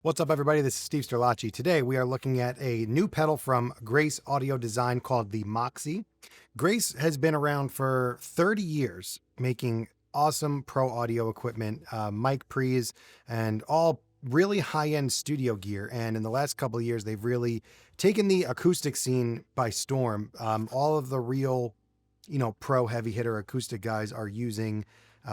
What's up, everybody? This is Steve Sterlacci. Today, we are looking at a new pedal from Grace Audio Design called the Moxy. Grace has been around for 30 years making awesome pro audio equipment, mic pre's, and all really high-end studio gear. And in the last couple of years, they've really taken the acoustic scene by storm. All of the real, pro heavy hitter acoustic guys are using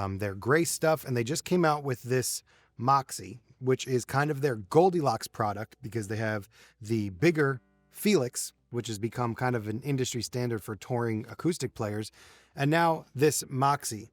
their Grace stuff, and they just came out with this Moxy, which is kind of their Goldilocks product because they have the bigger Felix, which has become kind of an industry standard for touring acoustic players, and now this Moxy.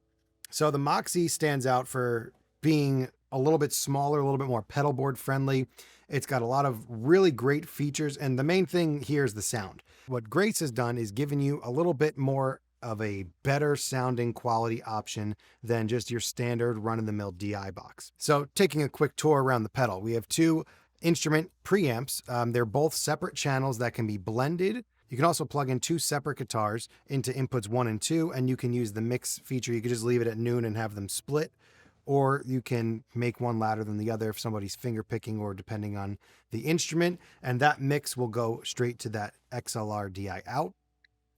So the Moxy stands out for being a little bit smaller, a little bit more pedalboard friendly. It's got a lot of really great features, and the main thing here is the sound. What Grace has done is given you a little bit more of a better sounding quality option than just your standard run-of-the-mill DI box. So taking a quick tour around the pedal, we have two instrument preamps. They're both separate channels that can be blended. You can also plug in two separate guitars into inputs 1 and 2, and you can use the mix feature. You could just leave it at noon and have them split, or you can make one louder than the other if somebody's finger picking or depending on the instrument, and that mix will go straight to that XLR DI out.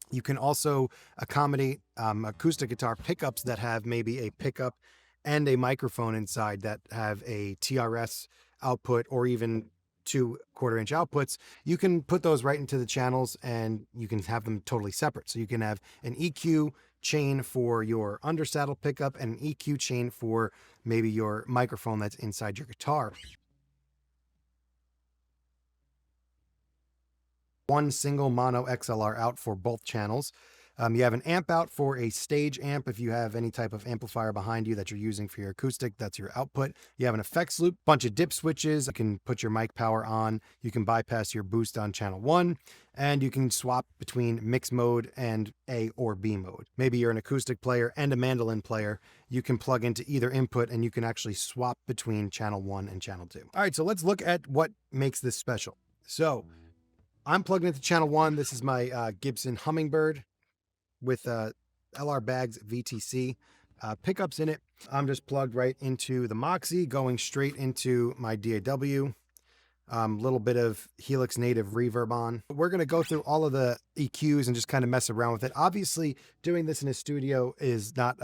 You can also accommodate acoustic guitar pickups that have maybe a pickup and a microphone inside that have a TRS output or even 2 1/4-inch outputs. You can put those right into the channels and you can have them totally separate. So you can have an EQ chain for your undersaddle pickup and an EQ chain for maybe your microphone that's inside your guitar. One single mono XLR out for both channels. You have an amp out for a stage amp. If you have any type of amplifier behind you that you're using for your acoustic, that's your output. You have an effects loop, bunch of dip switches. You can put your mic power on. You can bypass your boost on channel 1, and you can swap between mix mode and A or B mode. Maybe you're an acoustic player and a mandolin player. You can plug into either input and you can actually swap between channel 1 and channel 2. All right, so let's look at what makes this special. So I'm plugged into channel 1. This is my Gibson Hummingbird with LR Bags VTC pickups in it. I'm just plugged right into the Moxy, going straight into my DAW. Little bit of Helix native reverb on. We're going to go through all of the EQs and just kind of mess around with it. Obviously, doing this in a studio is not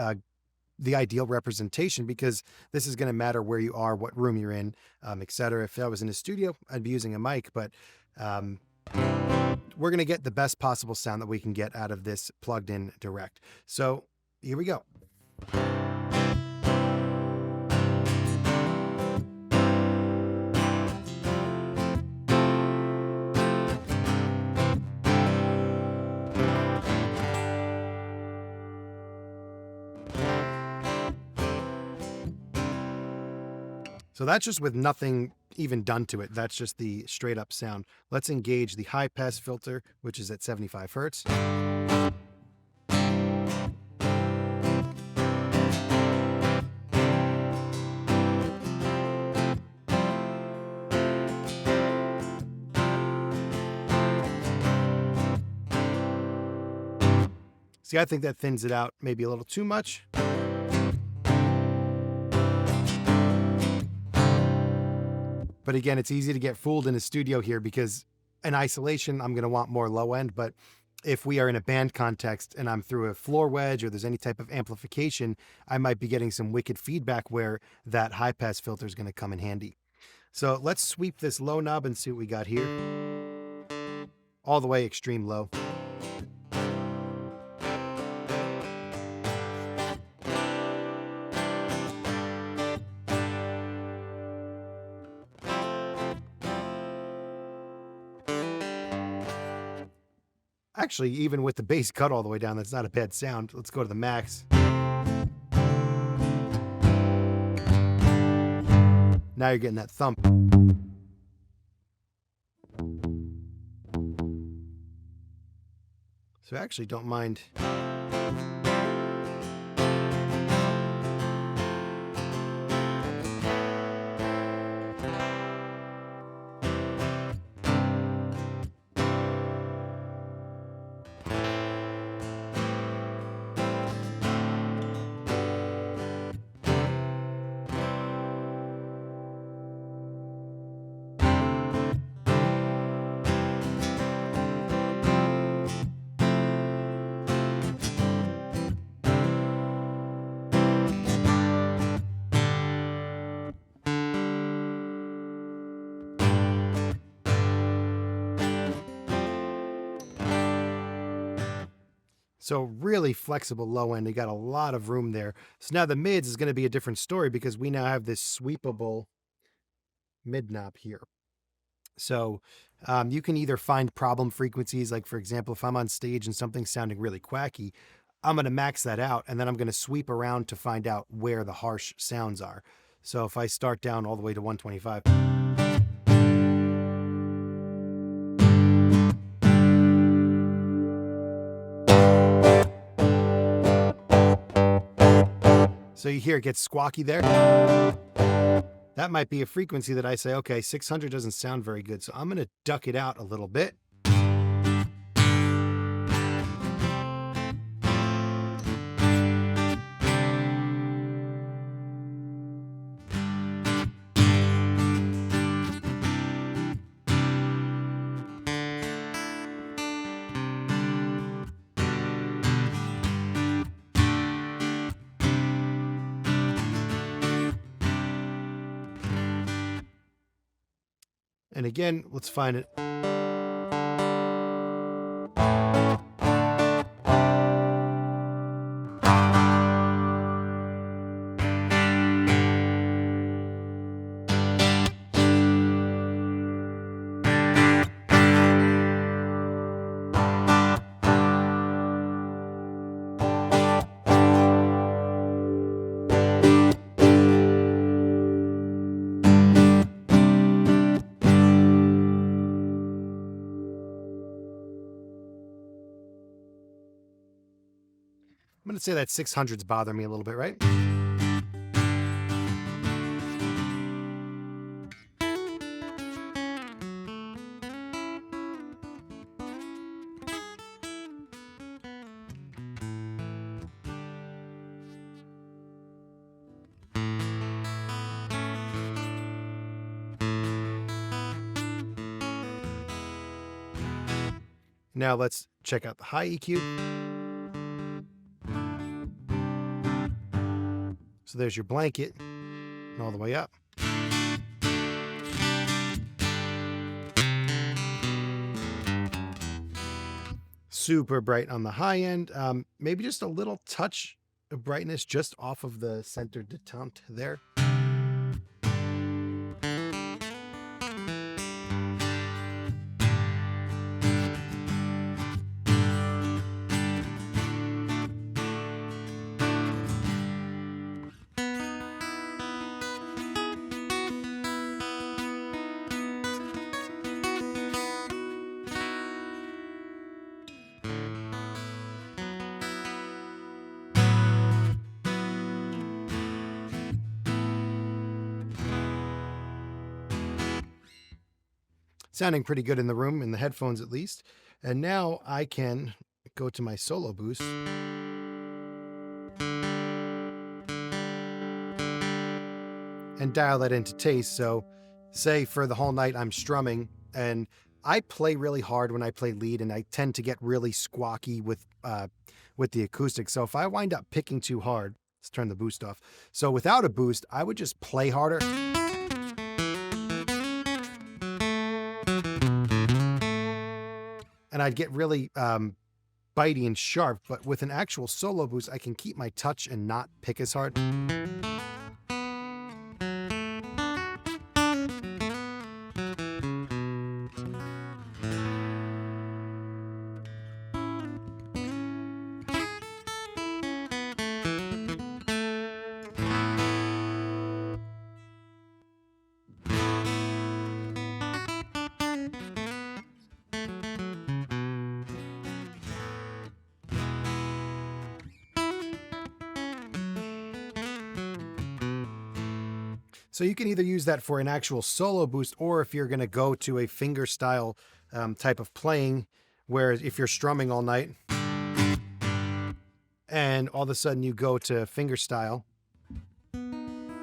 the ideal representation because this is going to matter where you are, what room you're in, etc. If I was in a studio, I'd be using a mic, but we're going to get the best possible sound that we can get out of this plugged in direct. So here we go. So that's just with nothing even done to it. That's just the straight up sound. Let's engage the high pass filter, which is at 75 Hertz. See, I think that thins it out maybe a little too much. But again, it's easy to get fooled in a studio here because in isolation, I'm going to want more low end. But if we are in a band context and I'm through a floor wedge or there's any type of amplification, I might be getting some wicked feedback where that high pass filter is going to come in handy. So let's sweep this low knob and see what we got here. All the way extreme low. Actually, even with the bass cut all the way down, that's not a bad sound. Let's go to the max. Now you're getting that thump. So I actually don't mind. So really flexible low end. You got a lot of room there. So now the mids is going to be a different story because we now have this sweepable mid knob here. So you can either find problem frequencies, like for example, if I'm on stage and something's sounding really quacky, I'm going to max that out and then I'm going to sweep around to find out where the harsh sounds are. So if I start down all the way to 125. So you hear it gets squawky there. That might be a frequency that I say, okay, 600 doesn't sound very good, so I'm going to duck it out a little bit. And again, let's find it. I'm going to say that 600s bother me a little bit, right? Now let's check out the high EQ. So there's your blanket and all the way up. Super bright on the high end. Maybe just a little touch of brightness just off of the center detente there. Sounding pretty good in the room, in the headphones at least. And now I can go to my solo boost. And dial that into taste. So say for the whole night I'm strumming, and I play really hard when I play lead, and I tend to get really squawky with the acoustic. So if I wind up picking too hard, let's turn the boost off. So without a boost, I would just play harder. And I'd get really bitey and sharp, but with an actual solo boost, I can keep my touch and not pick as hard. So you can either use that for an actual solo boost, or if you're going to go to a finger style type of playing, where if you're strumming all night and all of a sudden you go to finger style and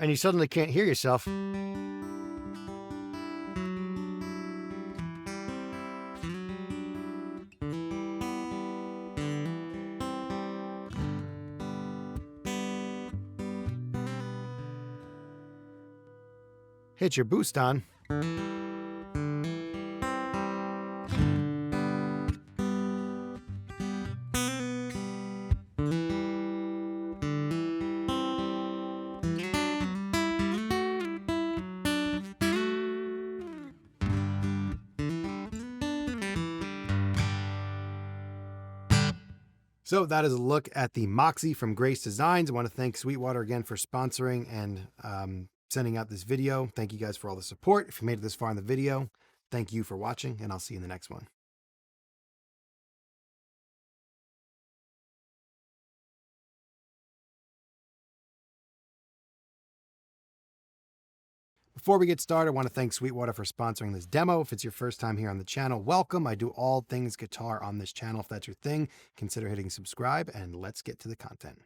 you suddenly can't hear yourself. Hit your boost on. So that is a look at the Moxy from Grace Designs. I want to thank Sweetwater again for sponsoring and sending out this video. Thank you guys for all the support. If you made it this far in the video, thank you for watching, and I'll see you in the next one. Before we get started, I want to thank Sweetwater for sponsoring this demo. If it's your first time here on the channel, welcome. I do all things guitar on this channel. If that's your thing, consider hitting subscribe, and let's get to the content.